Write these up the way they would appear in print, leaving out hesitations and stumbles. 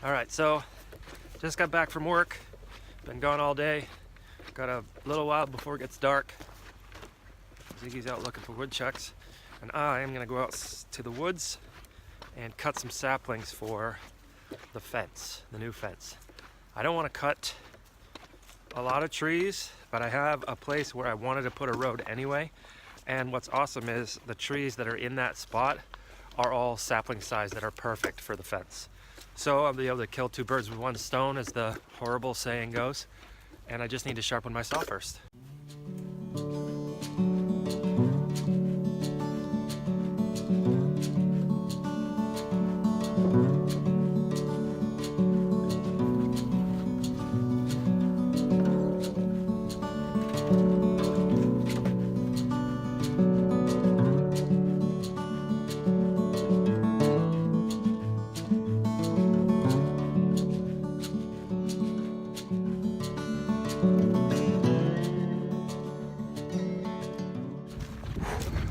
Alright, so just got back from work. Been gone all day. Got a little while before it gets dark. Ziggy's out looking for woodchucks. And I am going to go out to the woods and cut some saplings for the fence, the new fence. I don't want to cut a lot of trees, but I have a place where I wanted to put a road anyway. And what's awesome is the trees that are in that spot are all sapling size that are perfect for the fence. So I'll be able to kill two birds with one stone, as the horrible saying goes. And I just need to sharpen my saw first.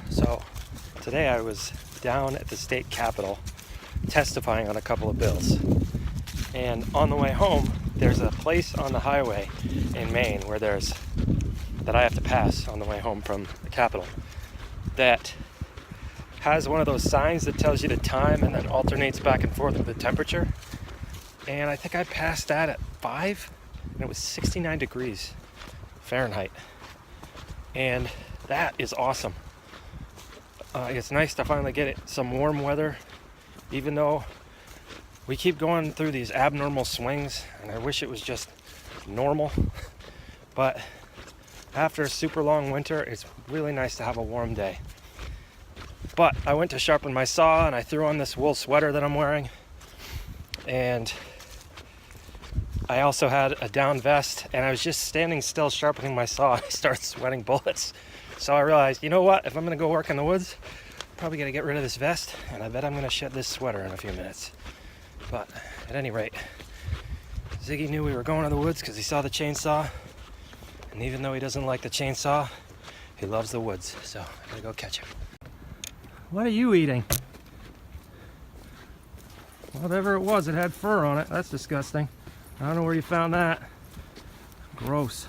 So today I was down at the state capitol testifying on a couple of bills, and on the way home there's a place on the highway in Maine where that I have to pass on the way home from the capitol that has one of those signs that tells you the time and then alternates back and forth with the temperature. And I think I passed that at 5 and it was 69 degrees Fahrenheit, and that is awesome. It's nice to finally get some warm weather, even though we keep going through these abnormal swings, and I wish it was just normal. But after a super long winter, it's really nice to have a warm day. But I went to sharpen my saw, and I threw on this wool sweater that I'm wearing, and I also had a down vest, and I was just standing still sharpening my saw. I started sweating bullets. So I realized, you know what, if I'm going to go work in the woods, I'm probably going to get rid of this vest, and I bet I'm going to shed this sweater in a few minutes. But at any rate, Ziggy knew we were going to the woods because he saw the chainsaw, and even though he doesn't like the chainsaw, he loves the woods, so I'm going to go catch him. What are you eating? Whatever it was, it had fur on it. That's disgusting. I don't know where you found that. Gross.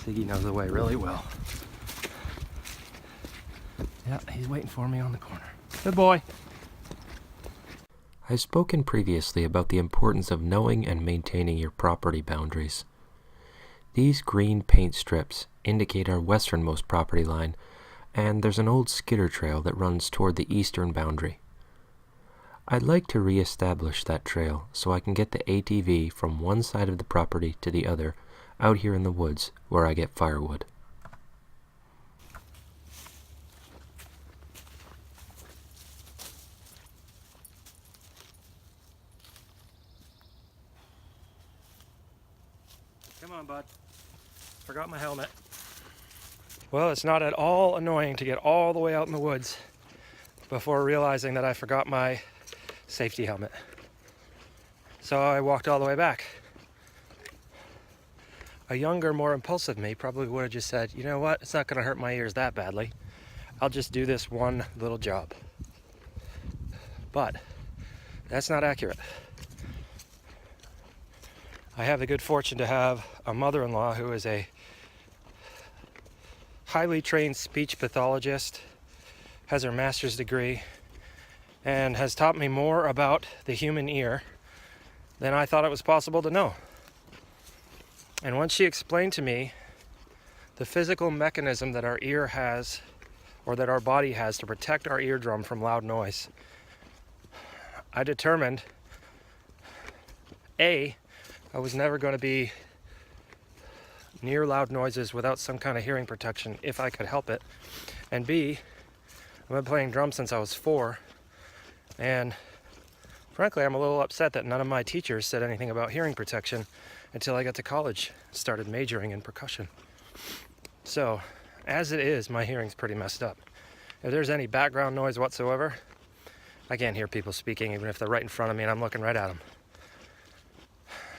Ziggy knows the way really well. Yeah, he's waiting for me on the corner. Good boy. I've spoken previously about the importance of knowing and maintaining your property boundaries. These green paint strips indicate our westernmost property line, and there's an old skidder trail that runs toward the eastern boundary. I'd like to re-establish that trail so I can get the ATV from one side of the property to the other out here in the woods where I get firewood. Come on, bud. Forgot my helmet. Well, it's not at all annoying to get all the way out in the woods before realizing that I forgot my safety helmet. So I walked all the way back. A younger, more impulsive me probably would have just said, you know what, it's not going to hurt my ears that badly. I'll just do this one little job. But that's not accurate. I have the good fortune to have a mother-in-law who is a highly trained speech pathologist, has her master's degree, and has taught me more about the human ear than I thought it was possible to know. And once she explained to me the physical mechanism that our ear has, or that our body has, to protect our eardrum from loud noise, I determined, A, I was never going to be near loud noises without some kind of hearing protection if I could help it, and B, I've been playing drums since I was 4, and frankly I'm a little upset that none of my teachers said anything about hearing protection until I got to college and started majoring in percussion. So, as it is, my hearing's pretty messed up. If there's any background noise whatsoever, I can't hear people speaking even if they're right in front of me and I'm looking right at them.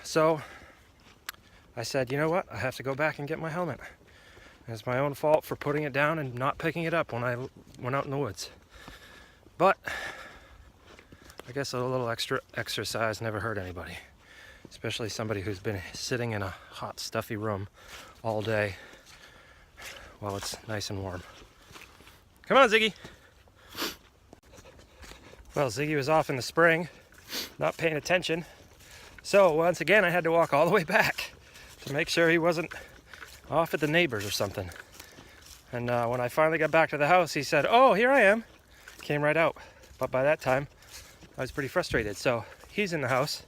So I said, you know what, I have to go back and get my helmet. It's my own fault for putting it down and not picking it up when I went out in the woods. But I guess a little extra exercise never hurt anybody, especially somebody who's been sitting in a hot, stuffy room all day while it's nice and warm. Come on, Ziggy. Well, Ziggy was off in the spring, not paying attention. So once again, I had to walk all the way back to make sure he wasn't off at the neighbors or something. And when I finally got back to the house, he said, "Oh, here I am." Came right out. But by that time, I was pretty frustrated. So he's in the house,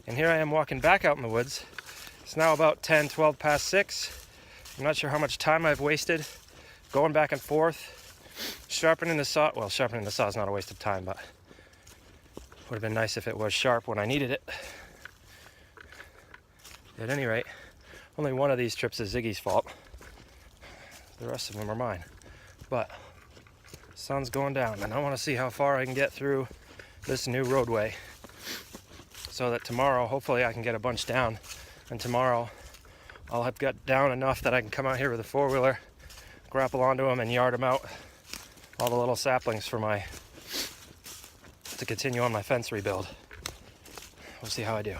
and here I am walking back out in the woods. It's now about 10, 12 past 6. I'm not sure how much time I've wasted going back and forth, sharpening the saw. Well, sharpening the saw is not a waste of time, but would have been nice if it was sharp when I needed it. At any rate, only one of these trips is Ziggy's fault. The rest of them are mine. But the sun's going down, and I want to see how far I can get through this new roadway so that tomorrow, hopefully, I can get a bunch down. And tomorrow, I'll have got down enough that I can come out here with a four-wheeler, grapple onto them, and yard them out. All the little saplings to continue on my fence rebuild. We'll see how I do.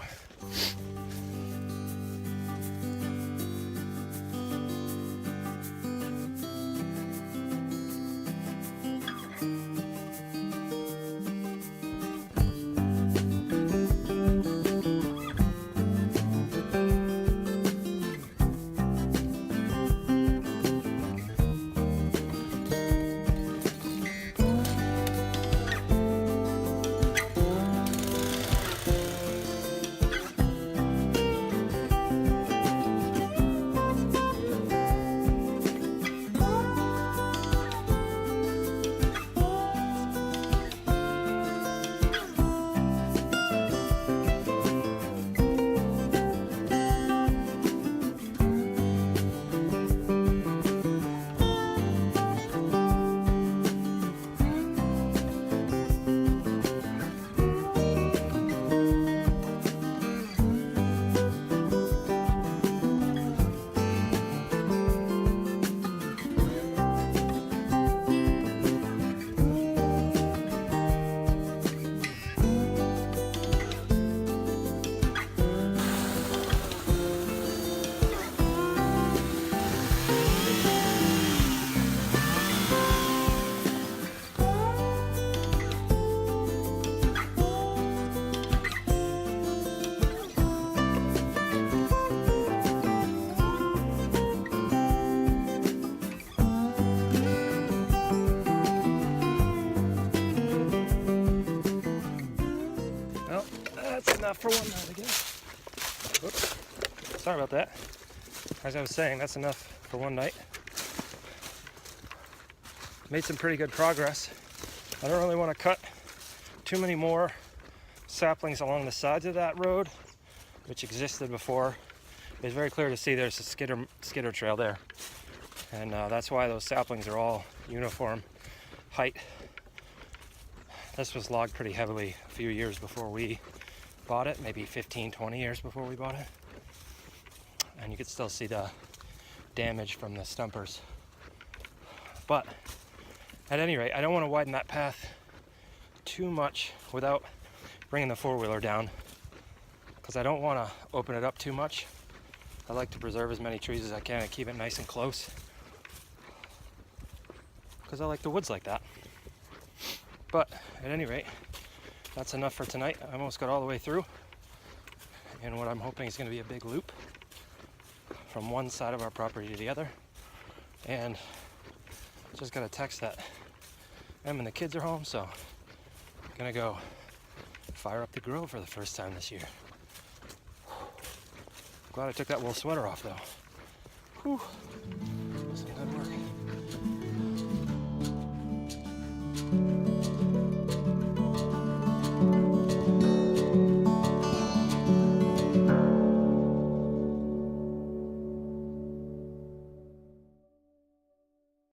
Enough for one night, I guess. Oops. Sorry about that. As I was saying, that's enough for one night. Made some pretty good progress. I don't really want to cut too many more saplings along the sides of that road, which existed before. It's very clear to see there's a skidder trail there. And that's why those saplings are all uniform height. This was logged pretty heavily a few years before we bought it, maybe 15, 20 years before we bought it. And you could still see the damage from the stumpers. But at any rate, I don't want to widen that path too much without bringing the four-wheeler down, because I don't want to open it up too much. I like to preserve as many trees as I can and keep it nice and close, because I like the woods like that. But at any rate, that's enough for tonight. I almost got all the way through, and what I'm hoping is going to be a big loop from one side of our property to the other. And just got a text that Em and the kids are home, so I'm gonna go fire up the grill for the first time this year. Glad I took that wool sweater off though. Whew. Some good work.